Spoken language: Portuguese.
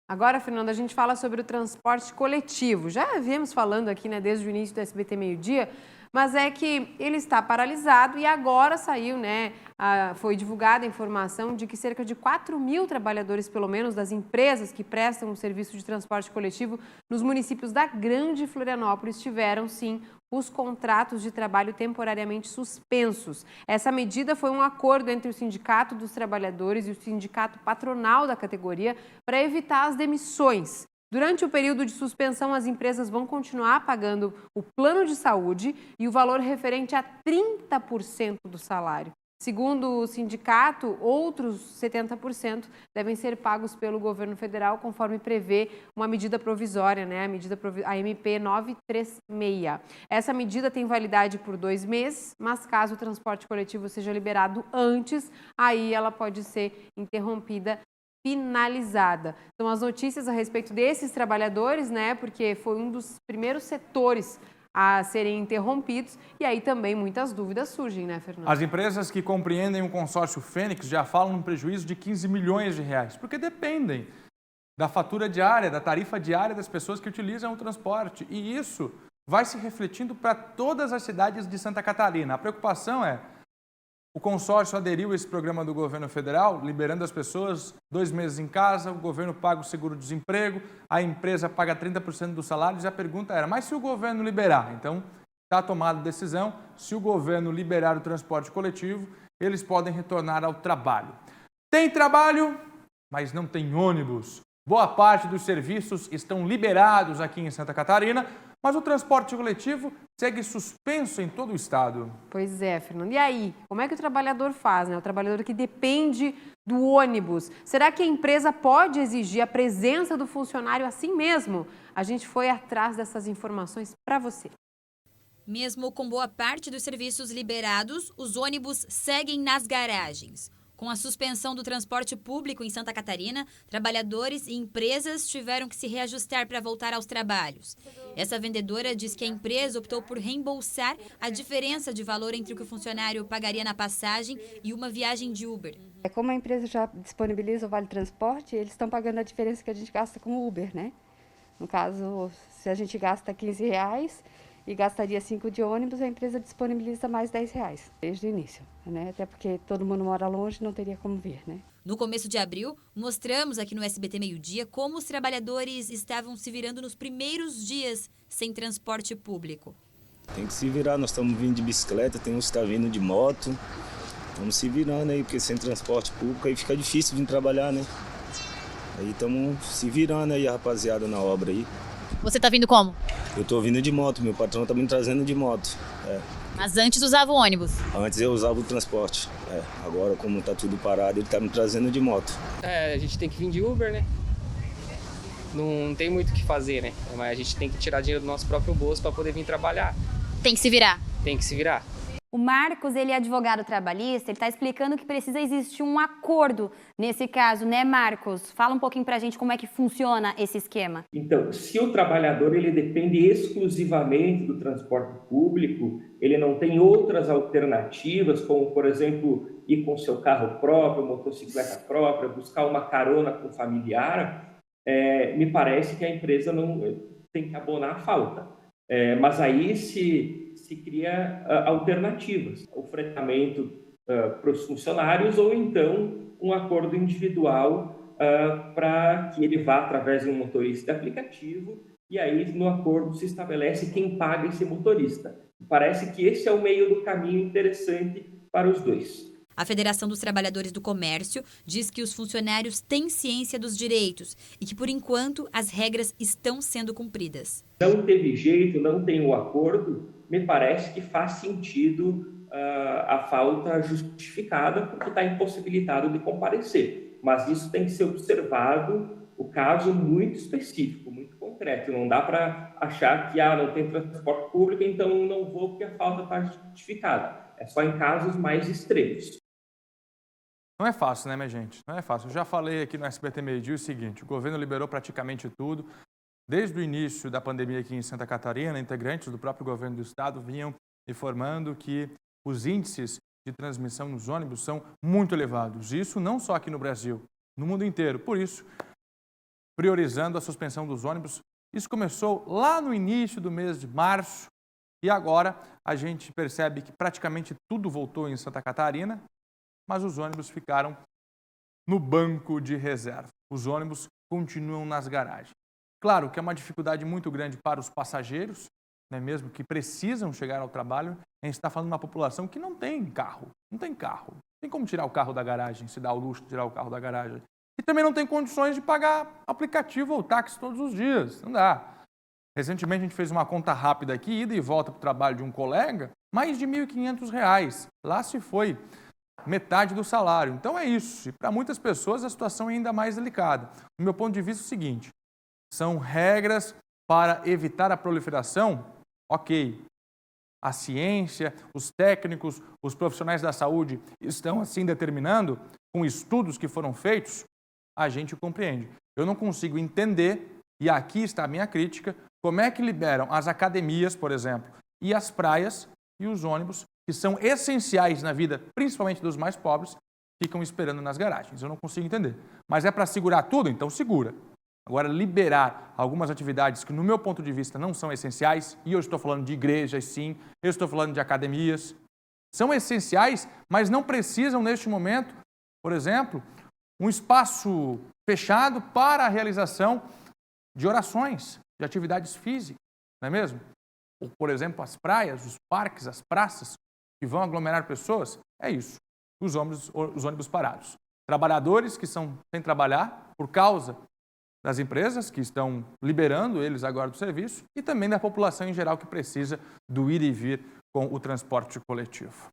Agora, Fernanda, a gente fala sobre o transporte coletivo. Já viemos falando aqui, né, desde o início do SBT Meio-Dia, mas é que ele está paralisado e agora saiu, né, foi divulgada a informação de que cerca de 4.000 trabalhadores, pelo menos, das empresas que prestam o serviço de transporte coletivo nos municípios da Grande Florianópolis tiveram, sim, os contratos de trabalho temporariamente suspensos. Essa medida foi um acordo entre o Sindicato dos Trabalhadores e o Sindicato Patronal da categoria para evitar as demissões. Durante o período de suspensão, as empresas vão continuar pagando o plano de saúde e o valor referente a 30% do salário. Segundo o sindicato, outros 70% devem ser pagos pelo governo federal, conforme prevê uma medida provisória, né? A MP 936. Essa medida tem validade por 2 meses, mas caso o transporte coletivo seja liberado antes, aí ela pode ser interrompida, finalizada. São as notícias a respeito desses trabalhadores, né? Porque foi um dos primeiros setores a serem interrompidos e aí também muitas dúvidas surgem, né, Fernando? As empresas que compreendem o consórcio Fênix já falam num prejuízo de 15 milhões de reais, porque dependem da fatura diária, da tarifa diária das pessoas que utilizam o transporte. E isso vai se refletindo para todas as cidades de Santa Catarina. A preocupação é: o consórcio aderiu a esse programa do governo federal, liberando as pessoas 2 meses em casa, o governo paga o seguro-desemprego, a empresa paga 30% dos salários, e a pergunta era: mas se o governo liberar? Então, está tomada a decisão, se o governo liberar o transporte coletivo, eles podem retornar ao trabalho. Tem trabalho, mas não tem ônibus. Boa parte dos serviços estão liberados aqui em Santa Catarina, mas o transporte coletivo segue suspenso em todo o estado. Pois é, Fernando. E aí, como é que o trabalhador faz, né? O trabalhador que depende do ônibus. Será que a empresa pode exigir a presença do funcionário assim mesmo? A gente foi atrás dessas informações para você. Mesmo com boa parte dos serviços liberados, os ônibus seguem nas garagens. Com a suspensão do transporte público em Santa Catarina, trabalhadores e empresas tiveram que se reajustar para voltar aos trabalhos. Essa vendedora diz que a empresa optou por reembolsar a diferença de valor entre o que o funcionário pagaria na passagem e uma viagem de Uber. Como a empresa já disponibiliza o Vale Transporte, eles estão pagando a diferença que a gente gasta com o Uber, né? No caso, se a gente gasta R$15 e gastaria 5 de ônibus, a empresa disponibiliza mais R$10 desde o início, né? Até porque todo mundo mora longe, não teria como vir, né? No começo de abril, mostramos aqui no SBT Meio-Dia como os trabalhadores estavam se virando nos primeiros dias sem transporte público. Tem que se virar, nós estamos vindo de bicicleta, tem uns que estão vindo de moto, estamos se virando aí, porque sem transporte público aí fica difícil vir trabalhar, né? Aí estamos se virando aí, a rapaziada, na obra aí. Você tá vindo como? Eu tô vindo de moto, meu patrão tá me trazendo de moto. Mas antes usava o ônibus. Antes eu usava o transporte. Agora, como tá tudo parado, ele tá me trazendo de moto. A gente tem que vir de Uber, né? Não tem muito o que fazer, né? Mas a gente tem que tirar dinheiro do nosso próprio bolso para poder vir trabalhar. Tem que se virar. Tem que se virar. O Marcos, ele é advogado trabalhista, ele está explicando que precisa existir um acordo nesse caso, né, Marcos? Fala um pouquinho para a gente como é que funciona esse esquema. Então, se o trabalhador ele depende exclusivamente do transporte público, ele não tem outras alternativas, como, por exemplo, ir com seu carro próprio, motocicleta própria, buscar uma carona com familiar, me parece que a empresa não tem que abonar a falta. Mas aí se cria alternativas, o fretamento para os funcionários ou então um acordo individual para que ele vá através de um motorista de aplicativo e aí no acordo se estabelece quem paga esse motorista. Parece que esse é o meio do caminho interessante para os dois. A Federação dos Trabalhadores do Comércio diz que os funcionários têm ciência dos direitos e que, por enquanto, as regras estão sendo cumpridas. Não teve jeito, não tem o acordo, me parece que faz sentido a falta justificada porque está impossibilitado de comparecer. Mas isso tem que ser observado, o caso muito específico, muito concreto. Não dá para achar que não tem transporte público, então não vou porque a falta está justificada. É só em casos mais extremos. Não é fácil, né, minha gente? Não é fácil. Eu já falei aqui no SBT Meio-Dia o seguinte: o governo liberou praticamente tudo. Desde o início da pandemia aqui em Santa Catarina, integrantes do próprio governo do estado vinham informando que os índices de transmissão nos ônibus são muito elevados. Isso não só aqui no Brasil, no mundo inteiro. Por isso, priorizando a suspensão dos ônibus. Isso começou lá no início do mês de março e agora a gente percebe que praticamente tudo voltou em Santa Catarina, mas os ônibus ficaram no banco de reserva. Os ônibus continuam nas garagens. Claro que é uma dificuldade muito grande para os passageiros, né, mesmo que precisam chegar ao trabalho. A gente está falando de uma população que não tem carro, não tem carro. Não tem como tirar o carro da garagem, se dá o luxo de tirar o carro da garagem. E também não tem condições de pagar aplicativo ou táxi todos os dias, não dá. Recentemente a gente fez uma conta rápida aqui, ida e volta para o trabalho de um colega, mais de R$ 1.500. Lá se foi metade do salário. Então é isso. E para muitas pessoas a situação é ainda mais delicada. Do meu ponto de vista é o seguinte, são regras para evitar a proliferação? Ok. A ciência, os técnicos, os profissionais da saúde estão assim determinando, com estudos que foram feitos, a gente compreende. Eu não consigo entender, e aqui está a minha crítica, como é que liberam as academias, por exemplo, e as praias e os ônibus, que são essenciais na vida, principalmente dos mais pobres, ficam esperando nas garagens. Eu não consigo entender. Mas é para segurar tudo? Então segura. Agora, liberar algumas atividades que, no meu ponto de vista, não são essenciais, e eu estou falando de igrejas, sim, eu estou falando de academias, são essenciais, mas não precisam, neste momento, por exemplo, um espaço fechado para a realização de orações, de atividades físicas, não é mesmo? Ou, por exemplo, as praias, os parques, as praças, que vão aglomerar pessoas, é isso, os ônibus parados. Trabalhadores que estão sem trabalhar por causa das empresas que estão liberando eles agora do serviço e também da população em geral que precisa do ir e vir com o transporte coletivo.